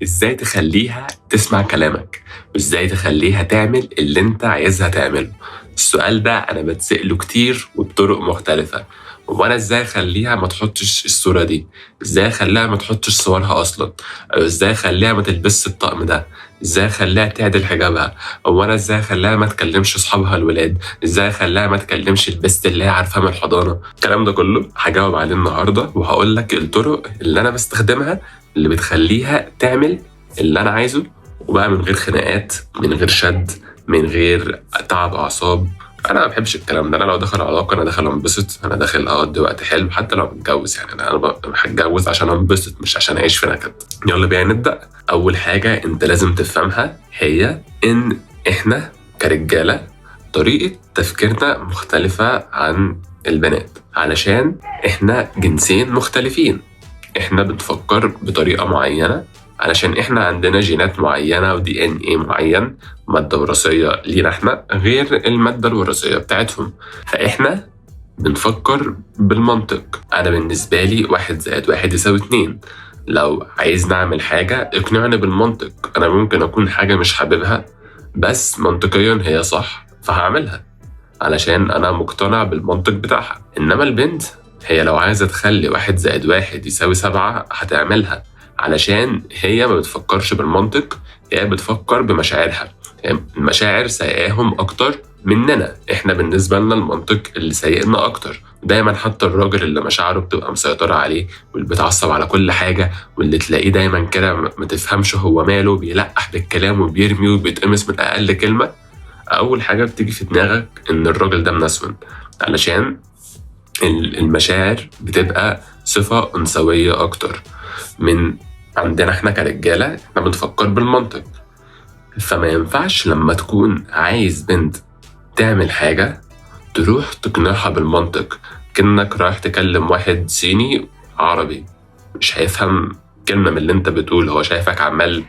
ازاي تخليها تسمع كلامك، وازاي تخليها تعمل اللي انت عايزها تعمله. السؤال ده انا بتسأله كتير وبطرق مختلفة. وانا ازاي اخليها ما تحطش الصورة دي، ازاي اخليها ما تحطش صورها اصلا، او ازاي اخليها ما تلبسش الطقم ده، ازاي اخليها تعدل حجابها، او انا ازاي اخليها ما تكلمش اصحابها الولاد، ازاي اخليها ما تكلمش البست اللي هي عارفاها من الحضانة. الكلام ده كله هجاوب عليه النهاردة، وهقول لك الطرق اللي انا بستخدمها اللي بتخليها تعمل اللي انا عايزه، وبقى من غير خناقات، من غير شد، من غير تعب اعصاب. انا ما بحبش الكلام ده. انا لو داخل علاقه انا داخل انبسط، انا داخل اقضي وقت حلو، حتى لو متجوز. يعني انا هتجوز عشان انبسط مش عشان اعيش في نكد. يلا بينا نبدا. اول حاجه انت لازم تفهمها هي ان احنا كرجاله طريقه تفكيرنا مختلفه عن البنات، علشان احنا جنسين مختلفين. احنا بنفكر بطريقه معينه علشان احنا عندنا جينات معينة ودي ان ايه معين، مادة وراثية لينا احنا غير المادة الوراثية بتاعتهم. فاحنا بنفكر بالمنطق. انا بالنسبة لي 1+1=2. لو عايز نعمل حاجة اقنعني بالمنطق. انا ممكن اكون حاجة مش حاببها بس منطقيا هي صح فهعملها علشان انا مقتنع بالمنطق بتاعها. انما البنت هي لو عايزة تخلي 1+1=7 هتعملها علشان هي ما بتفكرش بالمنطق، هي بتفكر بمشاعرها. المشاعر سايقاهم اكتر مننا. احنا بالنسبة لنا المنطق اللي سايقنا اكتر. دايما حتى الراجل اللي مشاعره بتبقى مسيطرة عليه واللي بيتعصب على كل حاجة واللي تلاقيه دايما كده ما تفهمش هو ماله، بيلقح بالكلام وبيرمي وبيتقمص من اقل كلمة، اول حاجة بتيجي في دماغك ان الراجل ده منسون، علشان المشاعر بتبقى صفة أنثوية أكتر من عندنا. احنا كرجالة احنا بنفكر بالمنطق. فما ينفعش لما تكون عايز بنت تعمل حاجة تروح تقنعها بالمنطق، كأنك رايح تكلم واحد صيني عربي مش هيفهم كلمة من اللي انت بتقول. هو شايفك عمال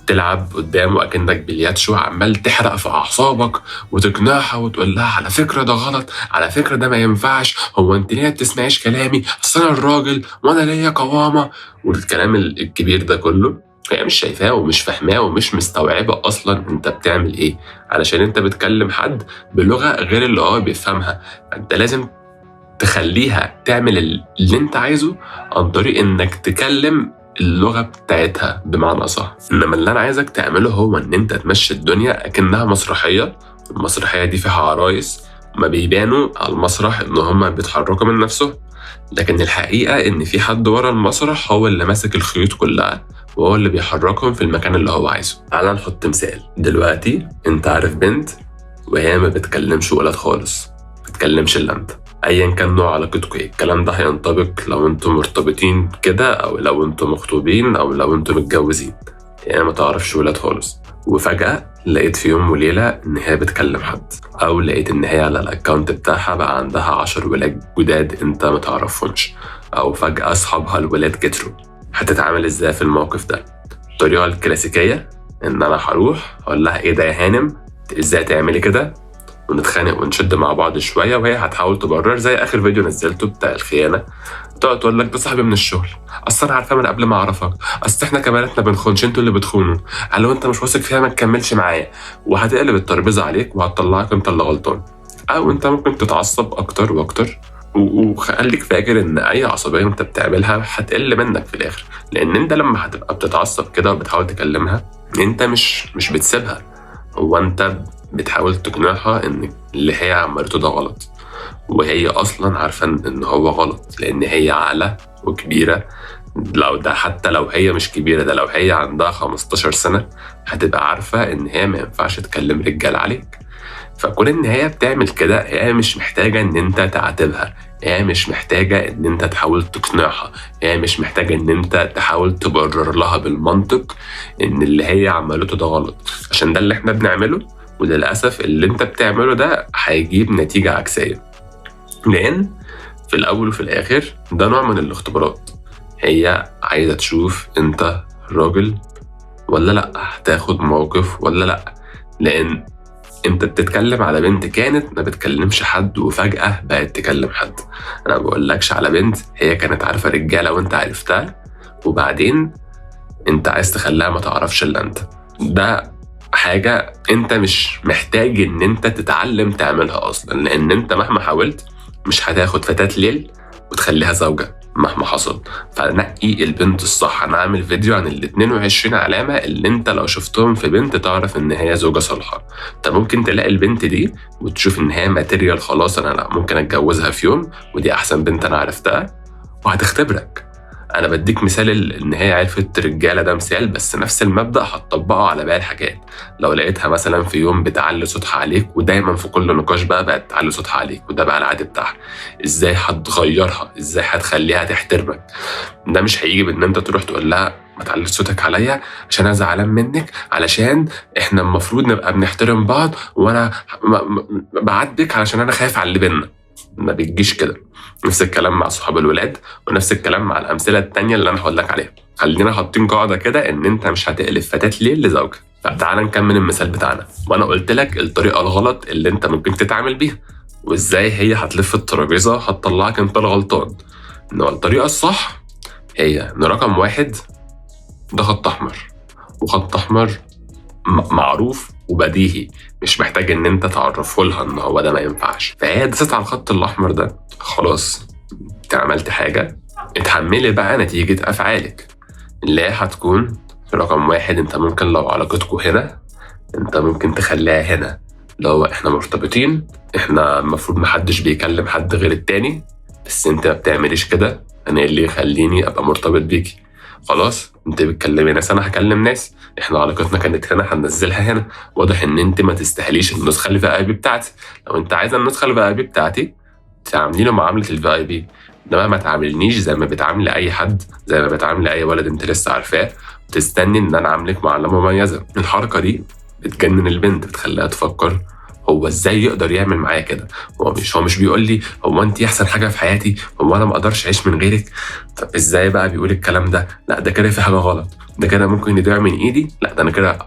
تلعب قدامه أكنك بلياتشو، عمال تحرق في أعصابك وتقنعها وتقول لها على فكرة ده غلط، على فكرة ده ما ينفعش، هو انت ليه بتسمعيش كلامي، أصل أنا الراجل وأنا ليا قوامة، والكلام الكبير ده كله. هي مش شايفاه ومش فاهماه ومش مستوعبة أصلا انت بتعمل ايه، علشان انت بتكلم حد بلغة غير اللي هو بيفهمها. انت لازم تخليها تعمل اللي انت عايزه عن طريق انك تكلم اللغة بتاعتها بمعنى أصح. إنما اللي أنا عايزك تعمله هو إن أنت تمشي الدنيا أكنها مسرحية. المسرحية دي فيها عرايس ما بيبانوا على المسرح إن هما بيتحركوا من نفسهم، لكن الحقيقة إن في حد ورا المسرح هو اللي ماسك الخيوط كلها وهو اللي بيحركهم في المكان اللي هو عايزه. تعال نحط مثال. دلوقتي أنت عارف بنت وهي ما بتكلمش ولد خالص، ما بتكلمش إلا أنت. ايا كان نوع علاقتكم ايه، الكلام ده هينطبق لو انتم مرتبطين كده او لو انتم مخطوبين او لو انتم متجوزين. يعني ما تعرفش ولاد خالص وفجأة لقيت في يوم وليلة ان هي بتكلم حد، او لقيت ان هي على الاكونت بتاعها بقى عندها 10 ولاد جداد انت ما تعرفهمش، او فجأة اصحابها الولاد كتروا. هتتعامل ازاي في الموقف ده؟ الطريقة الكلاسيكية ان انا هروح اقول لها ايه ده يا هانم ازاي تعملي كده، ونتخانق ونشد مع بعض شويه، وهي هتحاول تبرر زي اخر فيديو نزلته بتاع الخيانه. تقعد تقول لك ده صاحبي من الشغل، اصل انا عارفاه من قبل ما اعرفك، اصل احنا كبناتنا بنخونش انتوا اللي بتخونوا، لو انت مش واثق فيها ما تكملش معايا، وهتقلب الترابيزه عليك وهتطلعك انت اللي غلطان. او انت ممكن تتعصب اكتر واكتر، وخليك فاكر ان اي عصبيه انت بتعملها هتقل منك في الاخر، لان انت لما هتبقى بتتعصب كده وبتحاول تكلمها انت مش بتسيبها، هو انت بتحاول تقنعها ان اللي هي عملته ده غلط، وهي اصلا عارفه ان هو غلط لان هي عاقله وكبيره. لو ده حتى لو هي مش كبيره، ده لو هي عندها 15 سنه هتبقى عارفه ان هي ما ينفعش تكلم رجال عليك. فكون ان هي بتعمل كده هي مش محتاجه ان انت تعاتبها، هي مش محتاجه ان انت تحاول تقنعها، هي مش محتاجه ان انت تحاول تبرر لها بالمنطق ان اللي هي عملته ده غلط، عشان ده اللي احنا بنعمله. وللأسف اللي انت بتعمله ده هيجيب نتيجة عكسية، لأن في الأول وفي الآخر ده نوع من الاختبارات. هي عايزة تشوف انت راجل ولا لأ، هتاخد موقف ولا لأ، لأن انت بتتكلم على بنت كانت ما بتكلمش حد وفجأة بقت تكلم حد. انا بقولكش على بنت هي كانت عارفة رجالة وانت عرفتها وبعدين انت عايز تخليها ما تعرفش الا انت. ده حاجة انت مش محتاج ان انت تتعلم تعملها اصلا، لان انت مهما حاولت مش هتاخد فتاة ليل وتخليها زوجة مهما حصل. فنقي البنت الصح. انا عامل فيديو عن ال 22 علامة اللي انت لو شفتهم في بنت تعرف ان هي زوجة صالحة. انت ممكن تلاقي البنت دي وتشوف ان هي ماتيريال، خلاص انا لا ممكن اتجوزها في يوم ودي احسن بنت انا عرفتها، وهتختبرك. انا بديك مثال ان هي عرفت رجاله، ده مثال، بس نفس المبدا هتطبقه على باقي الحاجات. لو لقيتها مثلا في يوم بتعلي صوتها عليك، ودايما في كل نقاش بقت تعلي صوتها عليك وده بقى العادي بتاعها، ازاي هتغيرها؟ ازاي هتخليها تحترمك؟ ده مش هيجي بان انت تروح تقول لها ما تعليش صوتك عليا عشان انا زعلان منك، علشان احنا المفروض نبقى بنحترم بعض، وانا بعاتبك علشان انا خايف على اللي بينا. ما بتجيش كده. نفس الكلام مع صحاب الولاد، ونفس الكلام مع الامثله التانية اللي انا هقول لك عليها. خلينا حاطين قاعده كده ان انت مش هتقلب فتاه ليل لزوجة. فتعال نكمل المثال بتاعنا. وانا قلت لك الطريقه الغلط اللي انت ممكن تتعامل بيها، وازاي هي هتلف الترابيزه هتطلعك انت الغلطان. انما الطريقه الصح هي ان رقم 1 ده خط احمر، وخط احمر معروف وبديهي، مش محتاج ان انت تعرفه لها ان هو ده ما ينفعش. فهي دست على الخط الاحمر ده، خلاص انت عملت حاجه، اتحملي بقى نتيجه افعالك اللي هي هتكون رقم 1. انت ممكن لو علاقتكوا هنا، انت ممكن تخليها هنا. لو احنا مرتبطين، احنا المفروض محدش بيكلم حد غير التاني، بس انت ما بتعمليش كده، انا اللي يخليني ابقى مرتبط بيكي؟ خلاص انت بتكلمي ناس، انا هكلم ناس. احنا علاقتنا كانت هنا، هننزلها هنا. واضح ان انت ما تستاهليش النسخه اللي في اي بي بتاعتي. لو انت عايزه النسخه اللي في اي بي بتاعتي تعامليني معامله الفي اي بي، انما ما تعاملنيش زي ما بتعاملي اي حد، زي ما بتعاملي اي ولد انت لسه عارفاه، وتستني ان انا اعاملك معامله مميزه. الحركه دي بتجنن البنت، بتخليها تفكر هو ازاي يقدر يعمل معايا كده؟ هو مش بيقول لي هو انت احسن حاجه في حياتي، هو انا ما اقدرش اعيش من غيرك؟ طب ازاي بقى بيقول الكلام ده؟ لا ده كده في حاجه غلط، ده كده ممكن يضيع من ايدي، لا ده انا كده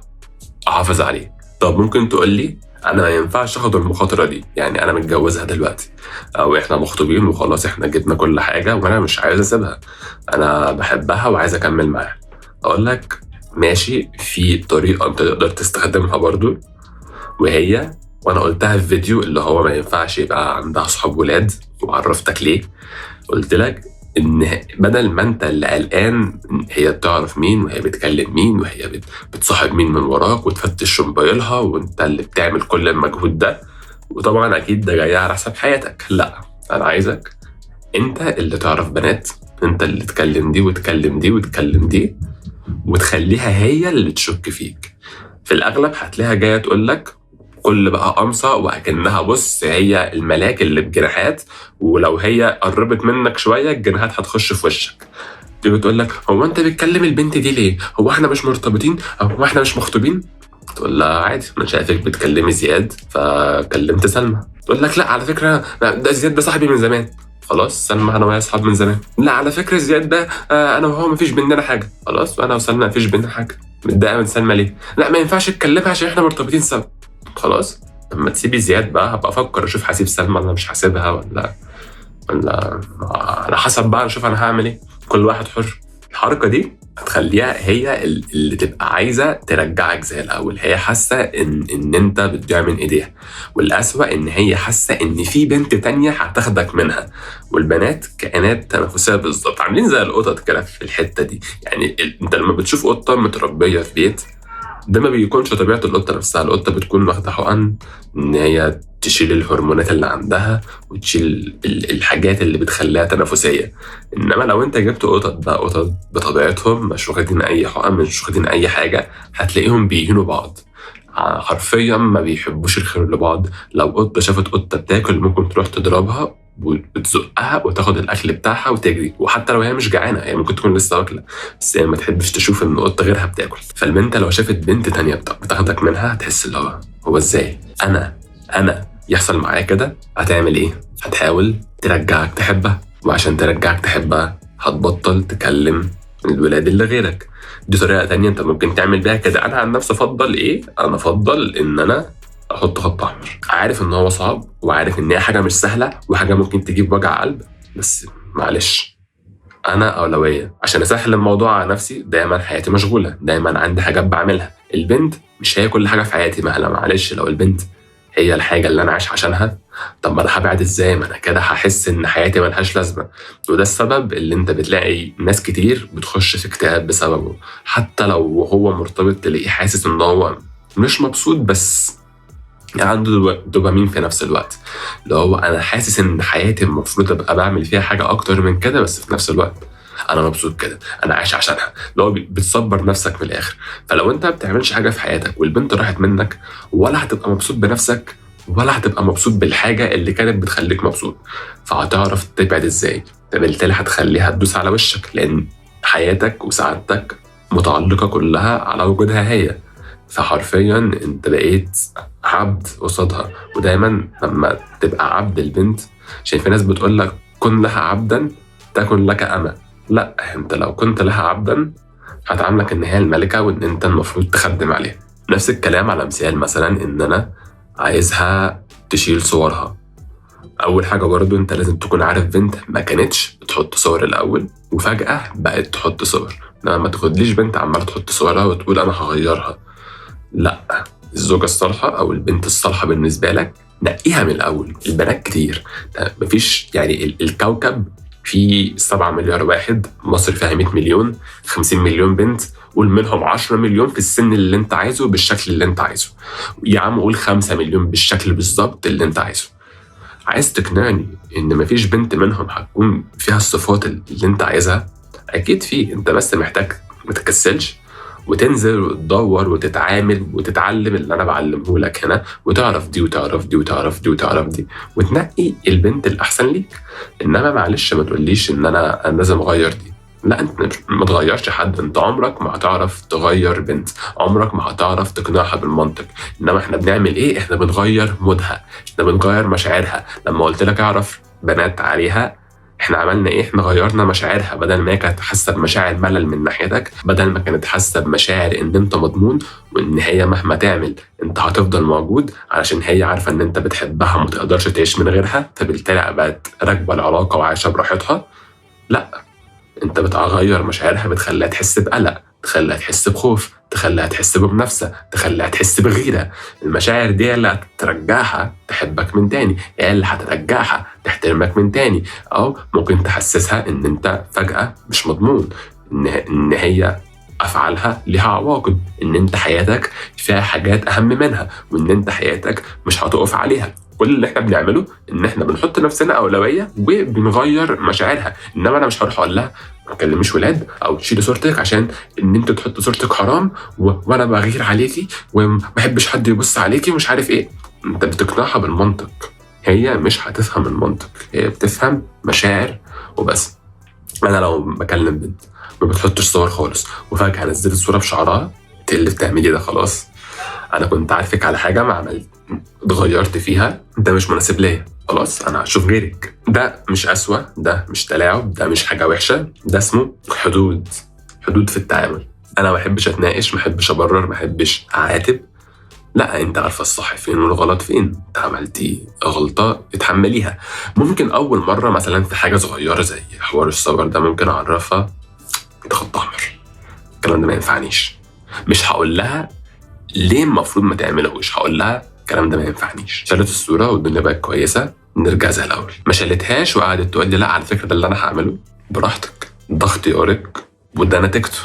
احافظ عليه. طب ممكن تقول لي انا ما ينفعش اخد المخاطره دي، يعني انا متجوزها دلوقتي او احنا مخطوبين وخلاص احنا جبنا كل حاجه وانا مش عايز اسيبها، انا بحبها وعايز اكمل معاها. اقول لك ماشي، في طريقه انت تقدر تستخدمها برضو، وهي وانا قلتها في فيديو اللي هو ما ينفعش يبقى عندها صحاب ولاد، وعرفتك ليه. قلت لك ان بدل ما انت اللي قلقان هي بتعرف مين وهي بتكلم مين وهي بتصاحب مين من وراك وتفتش موبايلها، وانت اللي بتعمل كل المجهود ده، وطبعا اكيد ده جاي على حساب حياتك. لا، انا عايزك انت اللي تعرف بنات، انت اللي تكلم دي وتكلم دي وتكلم دي، وتخليها هي اللي تشك فيك. في الاغلب هتلاقيها جايه تقول لك كل بقى قمصة وأكنها بص هي الملاك اللي بجناحات، ولو هي قربت منك شوية الجناحات هتخش في وشك. تيجي تقول لك هو أنت بتكلم البنت دي ليه؟ هو إحنا مش مرتبطين؟ هو إحنا مش مخطوبين؟ تقول لها عادي، أنا شايفك بتكلمي زياد فكلمت سلمى. تقول لك لا على فكرة ده زياد ده صاحبي من زمان. خلاص سلمى أنا وهي أصحاب من زمان. لا على فكرة زياد ده أنا وهو مفيش بيننا حاجة. خلاص أنا وسلمى مفيش بيننا حاجة. متضايقة من سلمى ليه؟ لا ما ينفعش تكلمها عشان إحنا مرتبطين سوا. خلاص لما تسيبي زياد بقى هبقى افكر اشوف هسيب سلمى ولا مش هسيبها، ولا على حسب بقى اشوف انا هعمل ايه. كل واحد حر. الحركه دي هتخليها هي اللي تبقى عايزه ترجعك زي الاول، هي حاسه ان انت بتضيع من ايديها، والاسوأ ان هي حاسه ان في بنت تانية هتاخدك منها. والبنات كائنات تنافسيه بالظبط، عاملين زي القطط كده في الحته دي. يعني انت لما بتشوف قطه متربيه في بيت، ده ما بيكونش طبيعة القطة نفسها. القطة بتكون واخدة حقن إن هي تشيل الهرمونات اللي عندها وتشيل الحاجات اللي بتخليها تنافسية. إنما لو أنت جبت قطط بقى، قطط بطبيعتهم مش واخدين أي حقن، مش واخدين أي حاجة، هتلاقيهم بيهينوا بعض حرفيا، ما بيحبوش الخير لبعض. لو قطة شافت قطة بتاكل ممكن تروح تضربها وتزقها وتاخد الاكل بتاعها وتجري، وحتى لو هي مش جعانه هي ممكن تكون لسه واكله، بس هي ما تحبش تشوف ان قطه غيرها بتاكل. فالبنت لو شافت بنت تانية بتاخدك منها هتحس اللي هو ازاي انا يحصل معايا كده؟ هتعمل ايه؟ هتحاول ترجعك تحبها، وعشان ترجعك تحبها هتبطل تكلم الولاد اللي غيرك. دي طريقه تانية انت ممكن تعمل بيها كده. انا عن نفسي افضل ايه؟ انا افضل ان انا احط خط احمر. عارف ان هو صعب، وعارف ان هي حاجه مش سهله وحاجه ممكن تجيب وجع قلب، بس معلش انا اولويه. عشان اسهل الموضوع على نفسي دايما حياتي مشغوله، دايما عندي حاجات بعملها. البنت مش هي كل حاجه في حياتي. ما معلش، لو البنت هي الحاجه اللي انا عايش عشانها، طب ما انا هبعد ازاي؟ ما انا كده هحس ان حياتي ملهاش لازمه. وده السبب اللي انت بتلاقي ناس كتير بتخش في اكتئاب بسببه. حتى لو هو مرتبط تلاقيه حاسس ان هو مش مبسوط، بس عنده دوبامين في نفس الوقت. اللي هو انا حاسس ان حياتي المفروض ابقى بعمل فيها حاجه اكتر من كده، بس في نفس الوقت انا مبسوط كده، انا عايش عشانها. اللي هو بتصبر نفسك من الاخر. فلو انت ما بتعملش حاجه في حياتك والبنت راحت منك، ولا هتبقى مبسوط بنفسك ولا هتبقى مبسوط بالحاجه اللي كانت بتخليك مبسوط. فهتعرف تبعد ازاي؟ بالتالي هتخليها تدوس على وشك، لان حياتك وسعادتك متعلقه كلها على وجودها هي. فحرفيا انت بقيت عبد قصادها. ودايما لما تبقى عبد البنت، عشان في ناس بتقول لك كن لها عبدا تكن لك أمة. لا، انت لو كنت لها عبدا هتعاملك ان هي الملكة وان انت المفروض تخدم عليها. نفس الكلام على مثال مثلا ان انا عايزها تشيل صورها. اول حاجة برضو انت لازم تكون عارف بنت ما كانتش بتحط صور الاول وفجأة بقت تحط صور. ما تاخدليش بنت عمالة تحط صورها وتقول انا هغيرها. لا، الزوجة الصالحة أو البنت الصالحة بالنسبة لك نقيها من الأول. البنات كتير، مفيش يعني الكوكب فيه 7 مليار واحد، مصر فيها 100 مليون، 50 مليون بنت. قول منهم 10 مليون في السن اللي انت عايزه بالشكل اللي انت عايزه. يا عم قول 5 مليون بالشكل بالظبط اللي انت عايزه. عايز تقنعني ان مفيش بنت منهم هتكون فيها الصفات اللي انت عايزها؟ اكيد في. انت بس محتاج ما تكسلش وتنزل وتدور وتتعامل وتتعلم اللي انا بعلمه لك هنا، وتعرف دي وتعرف دي وتعرف دي وتعرف دي، وتنقي البنت الاحسن ليك. انما معلش ما تقوليش ان انا لازم اغير دي. لا، انت ما تغيرش حد. انت عمرك ما هتعرف تغير بنت، عمرك ما هتعرف تقنعها بالمنطق. انما احنا بنعمل ايه؟ احنا بنغير مودها، احنا بنغير مشاعرها. لما قلت لك اعرف بنات عليها، احنا عملنا ايه؟ احنا غيرنا مشاعرها. بدل ما هي كانت حاسه بمشاعر ملل من ناحيتك، بدل ما كانت حاسه بمشاعر ان انت مضمون وان هي مهما تعمل انت هتفضل موجود، علشان هي عارفه ان انت بتحبها وما تقدرش تعيش من غيرها، فبالتالي بقت راكبه العلاقه وعايشه براحتها. لا، انت بتغير مشاعرها، بتخليها تحس بقلق، تخليها تحس بخوف، تخليها تحس بمنافسه، تخليها تحس بغيره. المشاعر دي اللي هترجعها تحبك من تاني، هي اللي هترجعها تحترمك من تاني. او ممكن تحسسها ان انت فجأة مش مضمون، ان هي افعالها ليها عواقب، ان انت حياتك فيها حاجات اهم منها، وان انت حياتك مش هتقف عليها. كل اللي احنا بنعمله ان احنا بنحط نفسنا اولويه وبنغير مشاعرها. انما انا مش هروح اقول لها ما تكلميش ولاد او تشيلي صورتك عشان ان انت تحط صورتك حرام وانا بغير عليكي وما بحبش حد يبص عليكي ومش عارف ايه. انت بتقنعها بالمنطق، هي مش هتفهم المنطق، هي بتفهم مشاعر وبس. انا لو بكلم بنت ما بتحطش صور خالص وفجاه نزلت صوره بشعرها، انت اللي بتعملي ده خلاص. انا كنت عارفك على حاجه ما عملت، اتغيرت فيها، ده مش مناسب ليا، خلاص انا هشوف غيرك. ده مش قسوه، ده مش تلاعب، ده مش حاجه وحشه، ده اسمه حدود. حدود في التعامل. انا ما بحبش اتناقش، ما بحبش ابرر، ما بحبش اعاتب. لا، انت عارفه الصح فين والغلط فين. انت عملتي غلطه اتحمليها. ممكن اول مره مثلا في حاجه صغيره زي حوار الصور ده ممكن اعرفها انت خط احمر، الكلام ده ما ينفعنيش. مش هقول لها ليه المفروض ما تعملهوش، هقول لها الكلام ده ما ينفعنيش. شالت الصوره والدنيا بقت كويسه، نرجع زي الاول. ما شالتهاش وقعدت تقول لي لا على فكره ده اللي انا هعمله، براحتك، ده اختيارك وده نتيجته.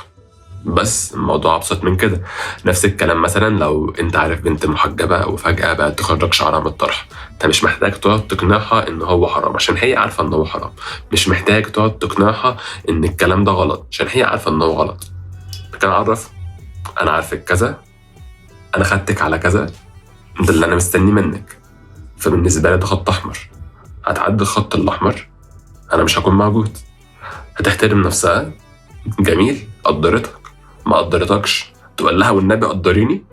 بس الموضوع ابسط من كده. نفس الكلام مثلا لو انت عارف بنت محجبه وفجاه بقت تخرج شعرها من الطرح، انت مش محتاج تقعد تقنعها ان هو حرام عشان هي عارفه ان هو حرام. مش محتاج تقعد تقنعها ان الكلام ده غلط عشان هي عارفه ان هو غلط. كان عرف انا عارفك كذا، انا خدتك على كذا، ده اللي انا مستني منك، فبالنسبه لي ده خط احمر. هتعدي الخط الاحمر انا مش هكون موجود. هتحترم نفسها، جميل، قدرتك. ما قدرتكش تقول لها والنبي قدريني؟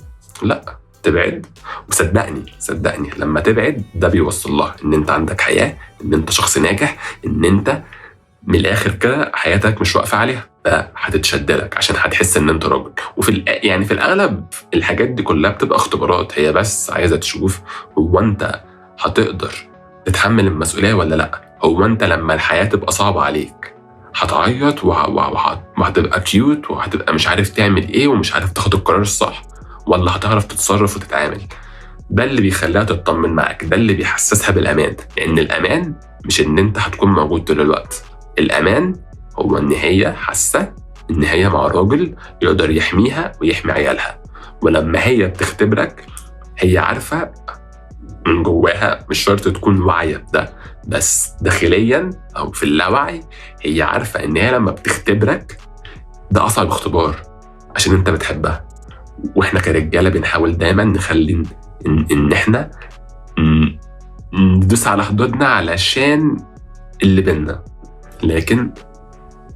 لا، تبعد. وصدقني صدقني لما تبعد ده بيوصل لها ان انت عندك حياه، ان انت شخص ناجح، ان انت من الاخر كده حياتك مش واقفه عليها. هتتشد لك عشان هتحس ان انت راجل. يعني في الاغلب الحاجات دي كلها بتبقى اختبارات، هي بس عايزه تشوف هو انت هتقدر تتحمل المسؤوليه ولا لا. هو انت لما الحياه تبقى صعبه عليك هتعيط وهتبقى كيوت وهتبقى مش عارف تعمل ايه ومش عارف تاخد القرار الصح، ولا هتعرف تتصرف وتتعامل؟ ده اللي بيخليها تطمن معاك، ده اللي بيحسسها بالامان. لان الامان مش ان انت هتكون موجود طول الوقت، الامان هو ان هي حاسه ان هي مع راجل يقدر يحميها ويحمي عيالها. ولما هي بتختبرك هي عارفه من جواها، مش شرط تكون واعيه بده، بس داخليا او في اللاوعي هي عارفه ان هي لما بتختبرك ده اصعب اختبار عشان انت بتحبها. واحنا كرجاله بنحاول دايما نخلي ان احنا ندوس على حدودنا علشان اللي بينا، لكن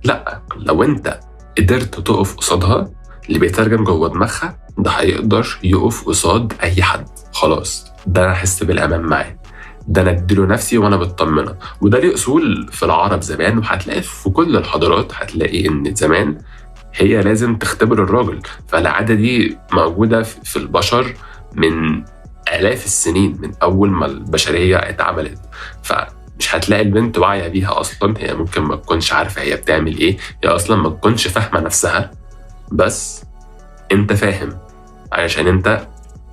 لا، لو انت قدرت تقف قصادها اللي بيترجم جوه دماغها ده هيقدر يقف قصاد اي حد. خلاص ده انا احس بالامان معاه، ده انا اديله نفسي وانا بطمنه. وده ليه اصول في العرب زمان، وهتلاقي في كل الحضارات هتلاقي ان زمان هي لازم تختبر الراجل. فالعاده دي موجوده في البشر من آلاف السنين، من أول ما البشرية اتعملت. فمش هتلاقي البنت واعية بيها أصلا، هي ممكن ما تكونش عارفة هي بتعمل إيه، هي أصلا ما تكونش فاهمة نفسها، بس أنت فاهم علشان أنت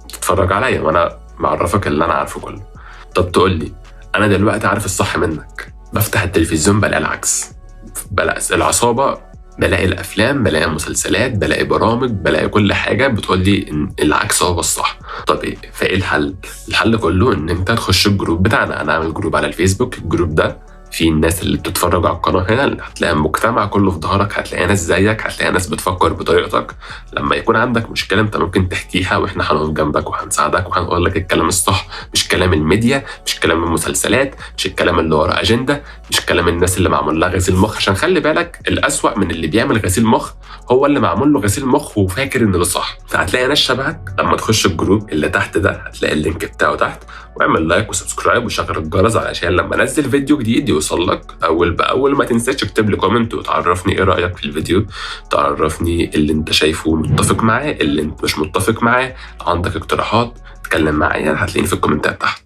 تتفرج عليا وأنا معرفك اللي أنا عارفه كله. طب تقولي أنا دلوقتي عارف الصح منك، بفتح التلفزيون بلاقي العكس، بلاقي العصابة، بلاقي الافلام، بلاقي مسلسلات، بلاقي برامج، بلاقي كل حاجه بتقول لي ان العكس هو الصح. طب ايه؟ فايه الحل؟ الحل كله ان انت تخش الجروب بتاعنا. انا عامل جروب على الفيسبوك، الجروب ده في الناس اللي بتتفرج على القناه هنا، هتلاقي المجتمع كله في ظهرك، هتلاقي ناس زيك، هتلاقي ناس بتفكر بطريقتك. لما يكون عندك مشكله انت ممكن تحكيها، واحنا هنقف جنبك وهنساعدك وهنقول لك الكلام الصح، مش كلام الميديا، مش كلام المسلسلات، مش الكلام اللي ورا اجنده، مش كلام الناس اللي معمول لها غسيل مخ. عشان خلي بالك الاسوأ من اللي بيعمل غسيل مخ هو اللي معمول له غسيل مخ وفاكر ان ده صح. فهتلاقي ناس شبهك. لما تخش الجروب اللي تحت ده هتلاقي اللينك بتاعه تحت، واعمل لايك وسبسكرايب وشغل الجرس علشان لما انزل فيديو جديد يوصل لك اول باول. ما تنساش تكتب لي كومنت وتعرفني ايه رايك في الفيديو، تعرفني اللي انت شايفه متفق معاه، اللي انت مش متفق معاه، عندك اقتراحات تكلم معايا، هتلاقيني في الكومنتات تحت.